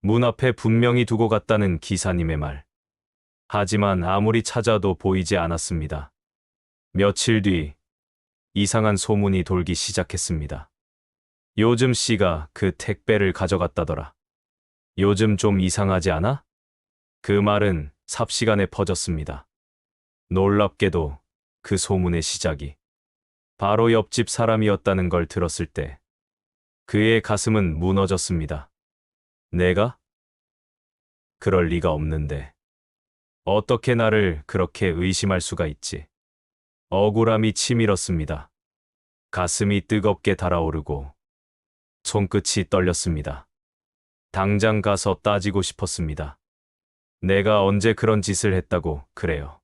문 앞에 분명히 두고 갔다는 기사님의 말. 하지만 아무리 찾아도 보이지 않았습니다. 며칠 뒤 이상한 소문이 돌기 시작했습니다. 요즘 씨가 그 택배를 가져갔다더라. 요즘 좀 이상하지 않아? 그 말은 삽시간에 퍼졌습니다. 놀랍게도 그 소문의 시작이 바로 옆집 사람이었다는 걸 들었을 때 그의 가슴은 무너졌습니다. 내가? 그럴 리가 없는데. 어떻게 나를 그렇게 의심할 수가 있지? 억울함이 치밀었습니다. 가슴이 뜨겁게 달아오르고 손끝이 떨렸습니다. 당장 가서 따지고 싶었습니다. 내가 언제 그런 짓을 했다고 그래요.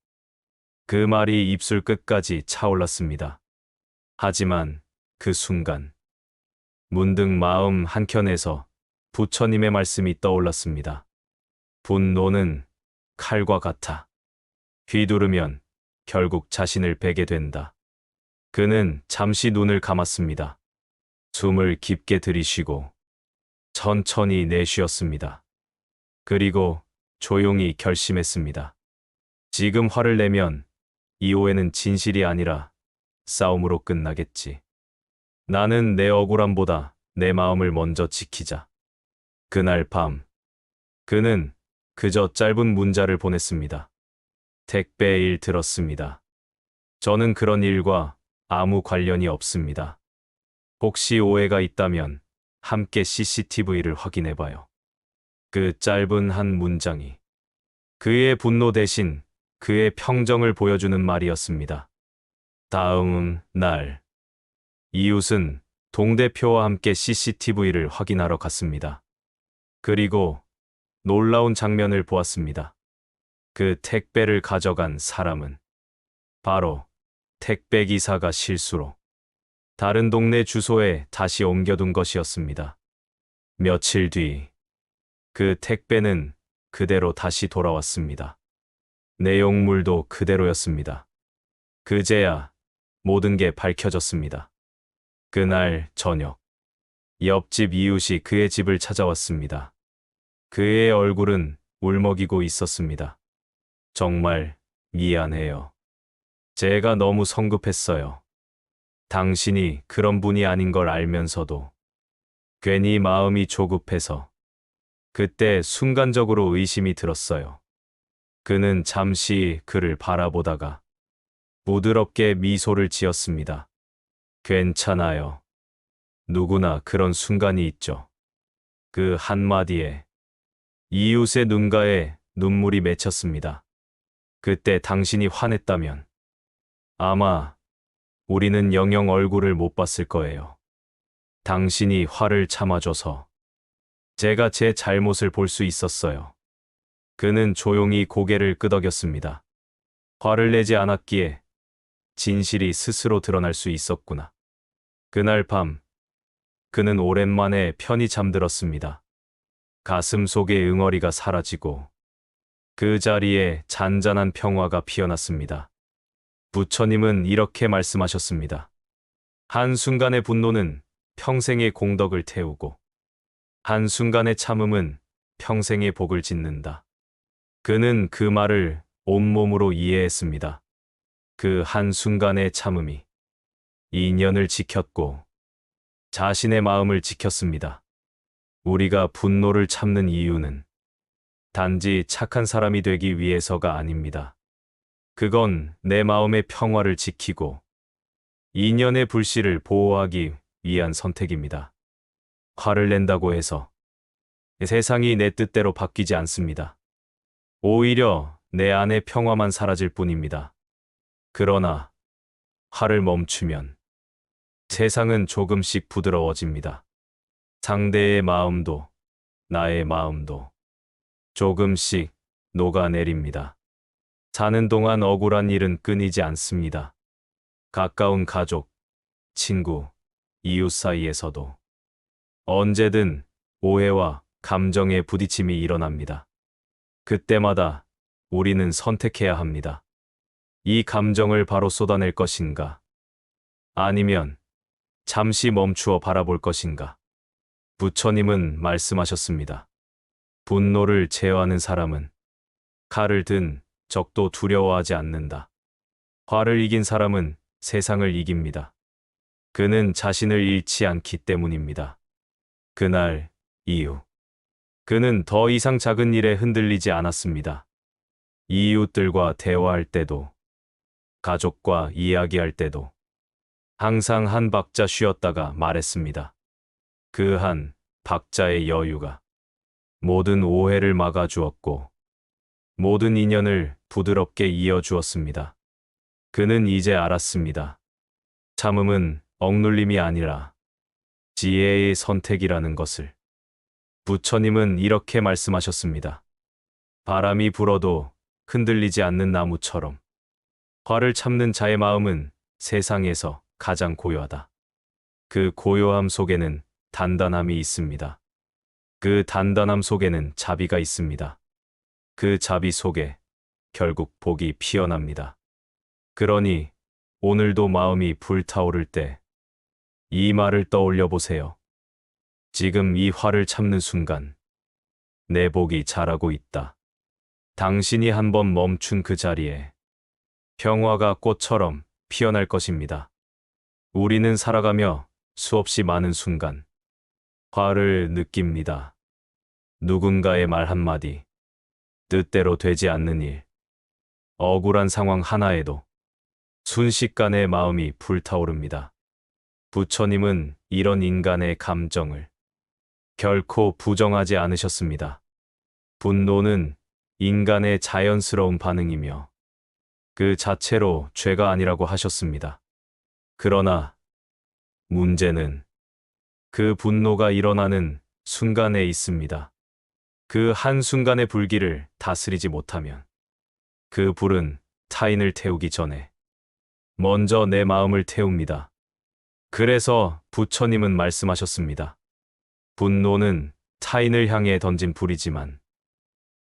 그 말이 입술 끝까지 차올랐습니다. 하지만 그 순간 문득 마음 한켠에서 부처님의 말씀이 떠올랐습니다. 분노는 칼과 같아. 휘두르면 결국 자신을 베게 된다. 그는 잠시 눈을 감았습니다. 숨을 깊게 들이쉬고 천천히 내쉬었습니다. 그리고 조용히 결심했습니다. 지금 화를 내면 이 오해는 진실이 아니라 싸움으로 끝나겠지. 나는 내 억울함보다 내 마음을 먼저 지키자. 그날 밤 그는 그저 짧은 문자를 보냈습니다. 택배 일 들었습니다. 저는 그런 일과 아무 관련이 없습니다. 혹시 오해가 있다면 함께 CCTV를 확인해봐요. 그 짧은 한 문장이 그의 분노 대신 그의 평정을 보여주는 말이었습니다. 다음 날 이웃은 동대표와 함께 CCTV를 확인하러 갔습니다. 그리고 놀라운 장면을 보았습니다. 그 택배를 가져간 사람은 바로 택배기사가 실수로 다른 동네 주소에 다시 옮겨둔 것이었습니다. 며칠 뒤 그 택배는 그대로 다시 돌아왔습니다. 내용물도 그대로였습니다. 그제야 모든 게 밝혀졌습니다. 그날 저녁 옆집 이웃이 그의 집을 찾아왔습니다. 그의 얼굴은 울먹이고 있었습니다. 정말 미안해요. 제가 너무 성급했어요. 당신이 그런 분이 아닌 걸 알면서도 괜히 마음이 조급해서 그때 순간적으로 의심이 들었어요. 그는 잠시 그를 바라보다가 부드럽게 미소를 지었습니다. 괜찮아요. 누구나 그런 순간이 있죠. 그 한마디에 이웃의 눈가에 눈물이 맺혔습니다. 그때 당신이 화냈다면 아마 우리는 영영 얼굴을 못 봤을 거예요. 당신이 화를 참아줘서 제가 제 잘못을 볼 수 있었어요. 그는 조용히 고개를 끄덕였습니다. 화를 내지 않았기에 진실이 스스로 드러날 수 있었구나. 그날 밤 그는 오랜만에 편히 잠들었습니다. 가슴 속의 응어리가 사라지고 그 자리에 잔잔한 평화가 피어났습니다. 부처님은 이렇게 말씀하셨습니다. 한순간의 분노는 평생의 공덕을 태우고 한순간의 참음은 평생의 복을 짓는다. 그는 그 말을 온몸으로 이해했습니다. 그 한순간의 참음이 인연을 지켰고 자신의 마음을 지켰습니다. 우리가 분노를 참는 이유는 단지 착한 사람이 되기 위해서가 아닙니다. 그건 내 마음의 평화를 지키고 인연의 불씨를 보호하기 위한 선택입니다. 화를 낸다고 해서 세상이 내 뜻대로 바뀌지 않습니다. 오히려 내 안의 평화만 사라질 뿐입니다. 그러나 화를 멈추면 세상은 조금씩 부드러워집니다. 상대의 마음도 나의 마음도 조금씩 녹아내립니다. 사는 동안 억울한 일은 끊이지 않습니다. 가까운 가족, 친구, 이웃 사이에서도 언제든 오해와 감정의 부딪힘이 일어납니다. 그때마다 우리는 선택해야 합니다. 이 감정을 바로 쏟아낼 것인가? 아니면 잠시 멈추어 바라볼 것인가? 부처님은 말씀하셨습니다. 분노를 제어하는 사람은 칼을 든 적도 두려워하지 않는다. 화를 이긴 사람은 세상을 이깁니다. 그는 자신을 잃지 않기 때문입니다. 그날 이후 그는 더 이상 작은 일에 흔들리지 않았습니다. 이웃들과 대화할 때도 가족과 이야기할 때도 항상 한 박자 쉬었다가 말했습니다. 그 한 박자의 여유가 모든 오해를 막아주었고 모든 인연을 부드럽게 이어주었습니다. 그는 이제 알았습니다. 참음은 억눌림이 아니라 지혜의 선택이라는 것을. 부처님은 이렇게 말씀하셨습니다. 바람이 불어도 흔들리지 않는 나무처럼 화를 참는 자의 마음은 세상에서 가장 고요하다. 그 고요함 속에는 단단함이 있습니다. 그 단단함 속에는 자비가 있습니다. 그 자비 속에 결국 복이 피어납니다. 그러니 오늘도 마음이 불타오를 때 이 말을 떠올려 보세요. 지금 이 화를 참는 순간 내 복이 자라고 있다. 당신이 한번 멈춘 그 자리에 평화가 꽃처럼 피어날 것입니다. 우리는 살아가며 수없이 많은 순간 화를 느낍니다. 누군가의 말 한마디, 뜻대로 되지 않는 일, 억울한 상황 하나에도 순식간에 마음이 불타오릅니다. 부처님은 이런 인간의 감정을 결코 부정하지 않으셨습니다. 분노는 인간의 자연스러운 반응이며 그 자체로 죄가 아니라고 하셨습니다. 그러나 문제는 그 분노가 일어나는 순간에 있습니다. 그 한순간의 불길을 다스리지 못하면 그 불은 타인을 태우기 전에 먼저 내 마음을 태웁니다. 그래서 부처님은 말씀하셨습니다. 분노는 타인을 향해 던진 불이지만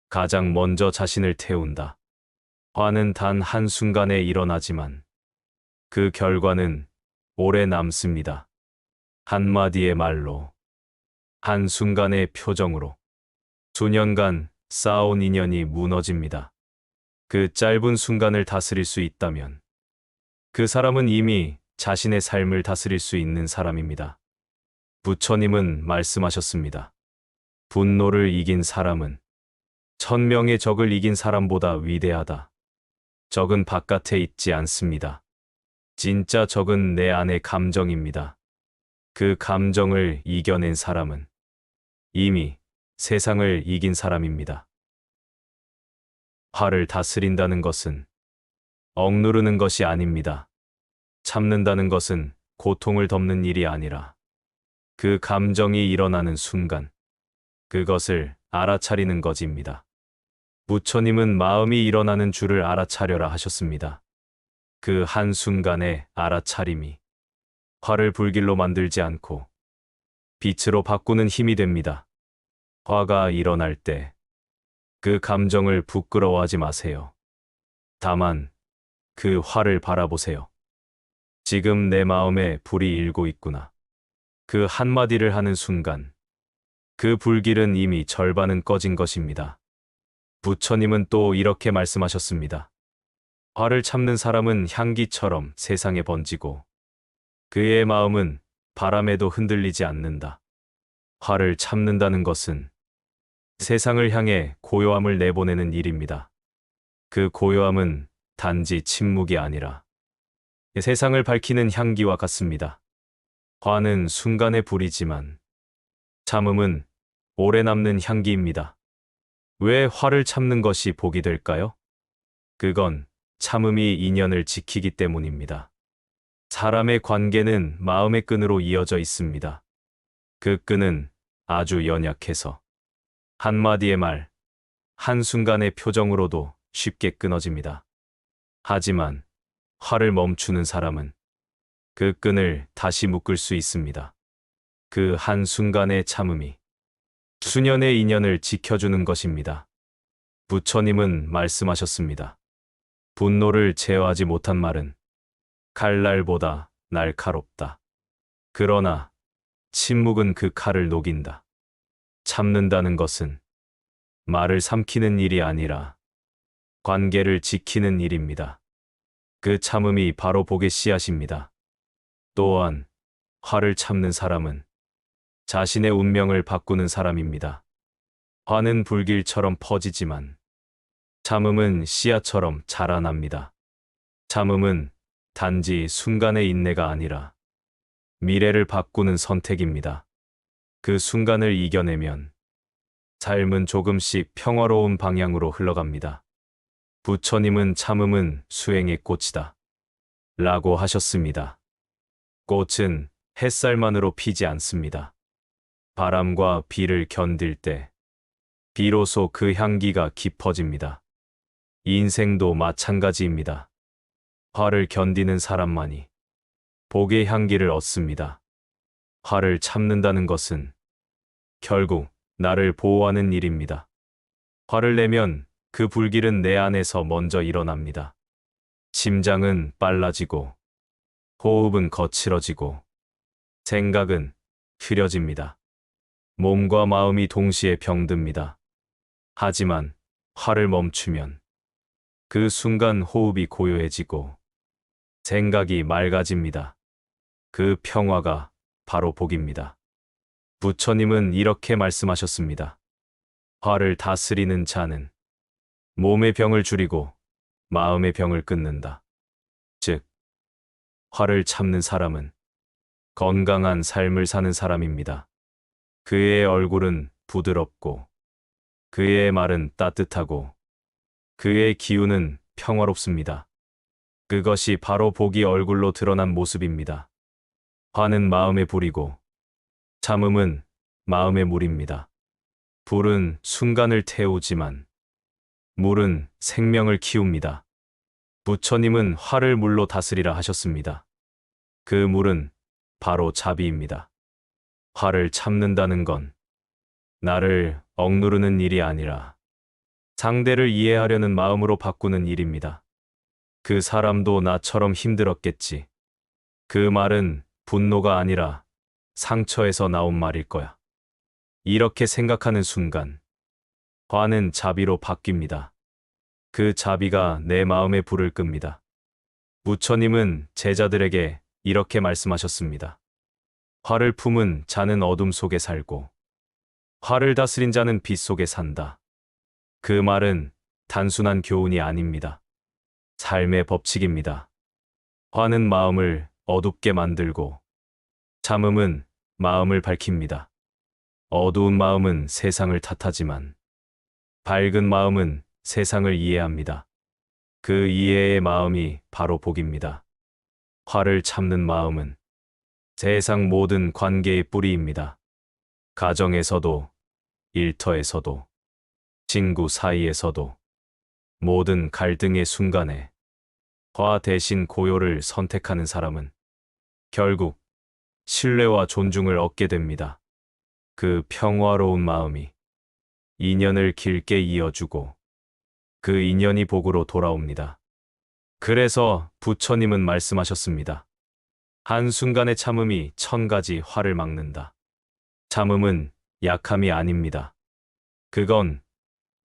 가장 먼저 자신을 태운다. 화는 단 한순간에 일어나지만 그 결과는 오래 남습니다. 한마디의 말로, 한순간의 표정으로 수년간 쌓아온 인연이 무너집니다. 그 짧은 순간을 다스릴 수 있다면 그 사람은 이미 자신의 삶을 다스릴 수 있는 사람입니다. 부처님은 말씀하셨습니다. 분노를 이긴 사람은 1000명의 적을 이긴 사람보다 위대하다. 적은 바깥에 있지 않습니다. 진짜 적은 내 안의 감정입니다. 그 감정을 이겨낸 사람은 이미 세상을 이긴 사람입니다. 화를 다스린다는 것은 억누르는 것이 아닙니다. 참는다는 것은 고통을 덮는 일이 아니라 그 감정이 일어나는 순간 그것을 알아차리는 것입니다. 부처님은 마음이 일어나는 줄을 알아차려라 하셨습니다. 그 한순간의 알아차림이 화를 불길로 만들지 않고 빛으로 바꾸는 힘이 됩니다. 화가 일어날 때 그 감정을 부끄러워하지 마세요. 다만 그 화를 바라보세요. 지금 내 마음에 불이 일고 있구나. 그 한마디를 하는 순간 그 불길은 이미 절반은 꺼진 것입니다. 부처님은 또 이렇게 말씀하셨습니다. 화를 참는 사람은 향기처럼 세상에 번지고 그의 마음은 바람에도 흔들리지 않는다. 화를 참는다는 것은 세상을 향해 고요함을 내보내는 일입니다. 그 고요함은 단지 침묵이 아니라 세상을 밝히는 향기와 같습니다. 화는 순간의 불이지만 참음은 오래 남는 향기입니다. 왜 화를 참는 것이 복이 될까요? 그건 참음이 인연을 지키기 때문입니다. 사람의 관계는 마음의 끈으로 이어져 있습니다. 그 끈은 아주 연약해서 한마디의 말, 한순간의 표정으로도 쉽게 끊어집니다. 하지만 화를 멈추는 사람은 그 끈을 다시 묶을 수 있습니다. 그 한순간의 참음이 수년의 인연을 지켜주는 것입니다. 부처님은 말씀하셨습니다. 분노를 제어하지 못한 말은 칼날보다 날카롭다. 그러나 침묵은 그 칼을 녹인다. 참는다는 것은 말을 삼키는 일이 아니라 관계를 지키는 일입니다. 그 참음이 바로 복의 씨앗입니다. 또한 화를 참는 사람은 자신의 운명을 바꾸는 사람입니다. 화는 불길처럼 퍼지지만 참음은 씨앗처럼 자라납니다. 참음은 단지 순간의 인내가 아니라 미래를 바꾸는 선택입니다. 그 순간을 이겨내면 삶은 조금씩 평화로운 방향으로 흘러갑니다. 부처님은 참음은 수행의 꽃이다 라고 하셨습니다. 꽃은 햇살만으로 피지 않습니다. 바람과 비를 견딜 때 비로소 그 향기가 깊어집니다. 인생도 마찬가지입니다. 화를 견디는 사람만이 복의 향기를 얻습니다. 화를 참는다는 것은 결국 나를 보호하는 일입니다. 화를 내면 그 불길은 내 안에서 먼저 일어납니다. 심장은 빨라지고 호흡은 거칠어지고 생각은 흐려집니다. 몸과 마음이 동시에 병듭니다. 하지만 화를 멈추면 그 순간 호흡이 고요해지고 생각이 맑아집니다. 그 평화가 바로 복입니다. 부처님은 이렇게 말씀하셨습니다. 화를 다스리는 자는 몸의 병을 줄이고 마음의 병을 끊는다. 즉, 화를 참는 사람은 건강한 삶을 사는 사람입니다. 그의 얼굴은 부드럽고 그의 말은 따뜻하고 그의 기운은 평화롭습니다. 그것이 바로 복이 얼굴로 드러난 모습입니다. 화는 마음의 불이고 참음은 마음의 물입니다. 불은 순간을 태우지만 물은 생명을 키웁니다. 부처님은 화를 물로 다스리라 하셨습니다. 그 물은 바로 자비입니다. 화를 참는다는 건 나를 억누르는 일이 아니라 상대를 이해하려는 마음으로 바꾸는 일입니다. 그 사람도 나처럼 힘들었겠지. 그 말은 분노가 아니라 상처에서 나온 말일 거야. 이렇게 생각하는 순간 화는 자비로 바뀝니다. 그 자비가 내 마음의 불을 끕니다. 부처님은 제자들에게 이렇게 말씀하셨습니다. 화를 품은 자는 어둠 속에 살고 화를 다스린 자는 빛 속에 산다. 그 말은 단순한 교훈이 아닙니다. 삶의 법칙입니다. 화는 마음을 어둡게 만들고 참음은 마음을 밝힙니다. 어두운 마음은 세상을 탓하지만 밝은 마음은 세상을 이해합니다. 그 이해의 마음이 바로 복입니다. 화를 참는 마음은 세상 모든 관계의 뿌리입니다. 가정에서도, 일터에서도, 친구 사이에서도, 모든 갈등의 순간에 화 대신 고요를 선택하는 사람은 결국 신뢰와 존중을 얻게 됩니다. 그 평화로운 마음이 인연을 길게 이어주고 그 인연이 복으로 돌아옵니다. 그래서 부처님은 말씀하셨습니다. 한순간의 참음이 1000가지 화를 막는다. 참음은 약함이 아닙니다. 그건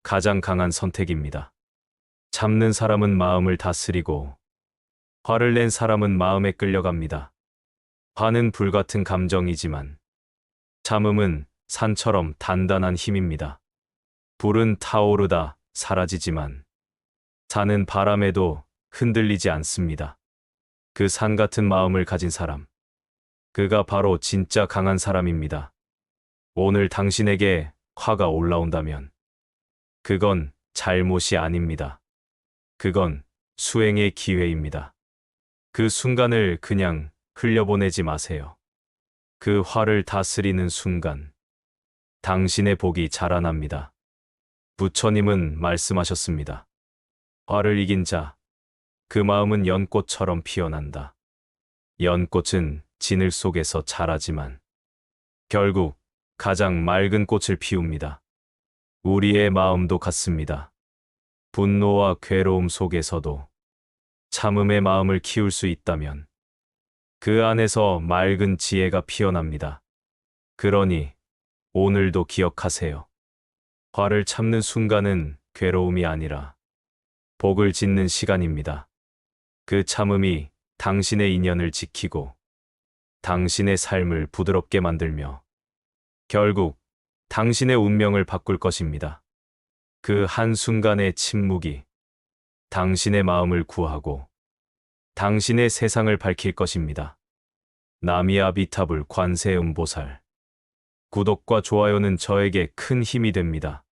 가장 강한 선택입니다. 참는 사람은 마음을 다스리고 화를 낸 사람은 마음에 끌려갑니다. 화는 불같은 감정이지만 참음은 산처럼 단단한 힘입니다. 불은 타오르다 사라지지만 산은 바람에도 흔들리지 않습니다. 그 산 같은 마음을 가진 사람, 그가 바로 진짜 강한 사람입니다. 오늘 당신에게 화가 올라온다면 그건 잘못이 아닙니다. 그건 수행의 기회입니다. 그 순간을 그냥 흘려보내지 마세요. 그 화를 다스리는 순간 당신의 복이 자라납니다. 부처님은 말씀하셨습니다. 화를 이긴 자, 그 마음은 연꽃처럼 피어난다. 연꽃은 진을 속에서 자라지만 결국 가장 맑은 꽃을 피웁니다. 우리의 마음도 같습니다. 분노와 괴로움 속에서도 참음의 마음을 키울 수 있다면 그 안에서 맑은 지혜가 피어납니다. 그러니 오늘도 기억하세요. 화를 참는 순간은 괴로움이 아니라 복을 짓는 시간입니다. 그 참음이 당신의 인연을 지키고 당신의 삶을 부드럽게 만들며 결국 당신의 운명을 바꿀 것입니다. 그 한순간의 침묵이 당신의 마음을 구하고 당신의 세상을 밝힐 것입니다. 나미아비타불 관세음보살. 구독과 좋아요는 저에게 큰 힘이 됩니다.